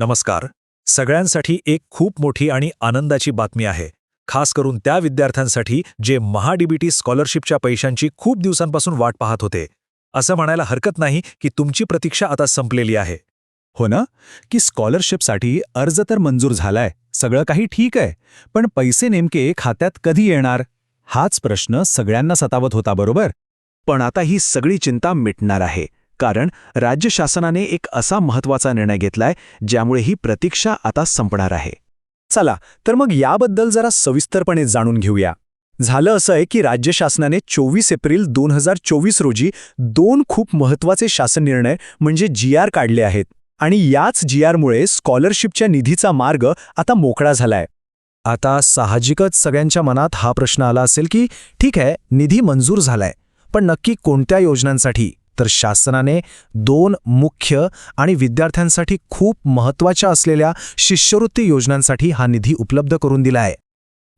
नमस्कार. सगळ्यांसाठी एक खूप मोठी आणि आनंदाची बातमी आहे. खास करून त्या विद्यार्थ्यांसाठी जे महाडीबीटी स्कॉलरशिपच्या पैशांची खूप दिवसांपासून वाट पाहत होते. असं म्हणायला हरकत नाही की तुमची प्रतीक्षा आता संपलेली आहे. हो ना, की स्कॉलरशिपसाठी अर्ज तर मंजूर झालाय, सगळं काही ठीक आहे, पण पैसे नेमके खात्यात कधी येणार? हाच प्रश्न सगळ्यांना सतावत होता, बरोबर? पण आता ही सगळी चिंता मिटणार आहे, कारण राज्य शासनाने एक असा महत्त्वाचा निर्णय घेतलाय ज्यामुळे ही प्रतीक्षा आता संपणार आहे. चला, तर मग याबद्दल जरा सविस्तरपणे जाणून घेऊया. झालं असं आहे की राज्य शासनाने 24 एप्रिल 2024 रोजी 2 खूप महत्त्वाचे शासन निर्णय म्हणजे GR काढले आहेत. आणि याच GRमुळे स्कॉलरशिपच्या निधीचा मार्ग आता मोकळा झालाय. आता साहजिकच सगळ्यांच्या मनात हा प्रश्न आला असेल की ठीक आहे, निधी मंजूर झालाय, पण नक्की कोणत्या योजनांसाठी? तर शासनाने 2 मुख्य आणि विद्यार्थ्यांसाठी खूप महत्त्वाच्या असलेल्या शिष्यवृत्ती योजनांसाठी हा निधी उपलब्ध करून दिला आहे.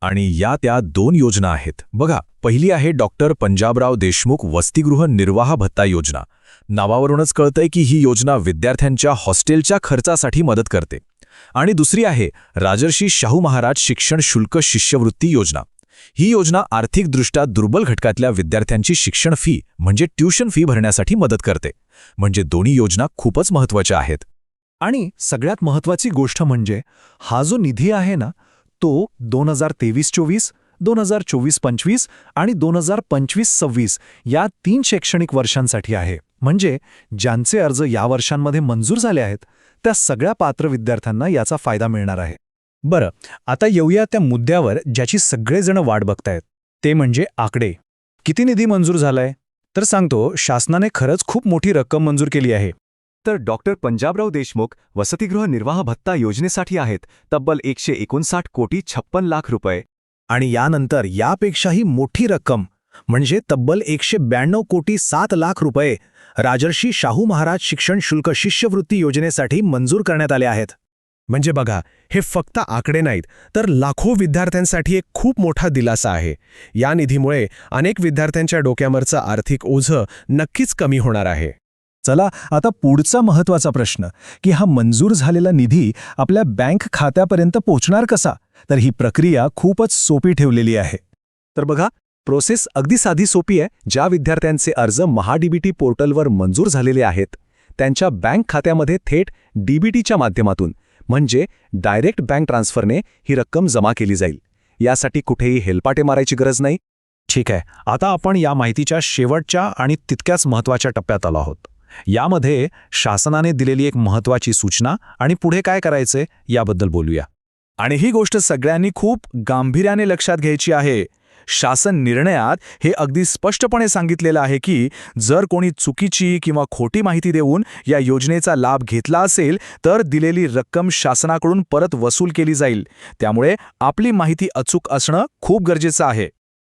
आणि त्या 2 योजना आहेत. बघा, पहिली आहे डॉक्टर पंजाबराव देशमुख वसतिगृह निर्वाह भत्ता योजना. नावावरूनच कळतंय की ही योजना विद्यार्थ्यांच्या हॉस्टेलच्या खर्चासाठी मदत करते. आणि दुसरी आहे राजर्षी शाहू महाराज शिक्षण शुल्क शिष्यवृत्ती योजना. ही योजना आर्थिकदृष्ट्या दुर्बल घटकातल्या विद्यार्थ्यांची शिक्षण फी म्हणजे ट्यूशन फी भरण्यासाठी मदत करते. म्हणजे दोन्ही योजना खूपच महत्त्वाच्या आहेत. आणि सगळ्यात महत्त्वाची गोष्ट म्हणजे हा जो निधी आहे ना, तो 2023-24, 2024-25 आणि 2025-26 या 3 शैक्षणिक वर्षांसाठी आहे. म्हणजे ज्यांचे अर्ज या वर्षांमध्ये मंजूर झाले आहेत त्या सगळ्या पात्र विद्यार्थ्यांना याचा फायदा मिळणार आहे. बरं, आता येऊया त्या मुद्द्यावर ज्याची सगळेजण वाट बघतायत, ते म्हणजे आकडे. किती निधी मंजूर झालाय? तर सांगतो, शासनाने खरंच खूप मोठी रक्कम मंजूर केली आहे. तर डॉक्टर पंजाबराव देशमुख वसतिगृह निर्वाह भत्ता योजनेसाठी आहेत तब्बल 159 कोटी 56 लाख रुपये. आणि यानंतर यापेक्षाही मोठी रक्कम म्हणजे तब्बल 192 कोटी 7 लाख रुपये राजर्षी शाहू महाराज शिक्षण शुल्क शिष्यवृत्ती योजनेसाठी मंजूर करण्यात आले आहेत. म्हणजे बघा, हे फक्त आकडे नाहीत, तर लाखो विद्यार्थ्यांसाठी एक खूप मोठा दिलासा आहे. या निधीमुळे अनेक विद्यार्थ्यांच्या डोक्यावरचं आर्थिक ओझं नक्कीच कमी होणार आहे. चला, आता पुढचा महत्त्वाचा प्रश्न की हा मंजूर झालेला निधी आपल्या बँक खात्यापर्यंत पोहोचणार कसा? तर ही प्रक्रिया खूपच सोपी ठेवलेली आहे. तर बघा, प्रोसेस अगदी साधी सोपी आहे. ज्या विद्यार्थ्यांचे अर्ज महाडीबीटी पोर्टलवर मंजूर झालेले आहेत त्यांच्या बँक खात्यामध्ये थेट डीबीटीच्या माध्यमातून म्हणजे डायरेक्ट बँक ट्रान्सफरने ही रक्कम जमा केली जाईल. यासाठी कुठेही हेलपाटे मारायची गरज नाही. ठीक आहे, आता आपण या माहितीच्या शेवटच्या आणि तितक्याच महत्त्वाच्या टप्प्यात आलो आहोत. यामध्ये शासनाने दिलेली एक महत्त्वाची सूचना आणि पुढे काय करायचे याबद्दल बोलूया. आणि ही गोष्ट सगळ्यांनी खूप गांभीर्याने लक्षात घ्यायची आहे. शासन निर्णयात हे अगदी स्पष्टपणे सांगितलेलं आहे की जर कोणी चुकीची किंवा खोटी माहिती देऊन या योजनेचा लाभ घेतला असेल तर दिलेली रक्कम शासनाकडून परत वसूल केली जाईल. त्यामुळे आपली माहिती अचूक असणं खूप गरजेचं आहे.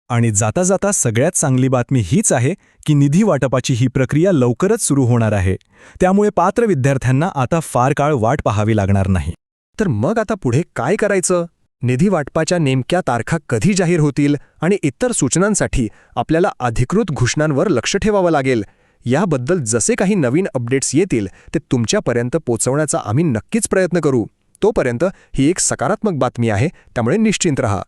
आणि जाता जाता सगळ्यात चांगली बातमी हीच आहे की निधी वाटपाची ही प्रक्रिया लवकरच सुरू होणार आहे. त्यामुळे पात्र विद्यार्थ्यांना आता फार काळ वाट पाहावी लागणार नाही. तर मग आता पुढे काय करायचं? निधी वाटपाच्या नेमक्या तारखा कधी जाहीर होतील आणि इतर सूचनांसाठी आपल्याला अधिकृत घोषणांवर लक्ष ठेवावं लागेल. याबद्दल जसे काही नवीन अपडेट्स येतील ते तुमच्यापर्यंत पोहोचवण्याचा आम्ही नक्कीच प्रयत्न करू. तोपर्यंत ही एक सकारात्मक बातमी आहे, त्यामुळे निश्चिंत रहा.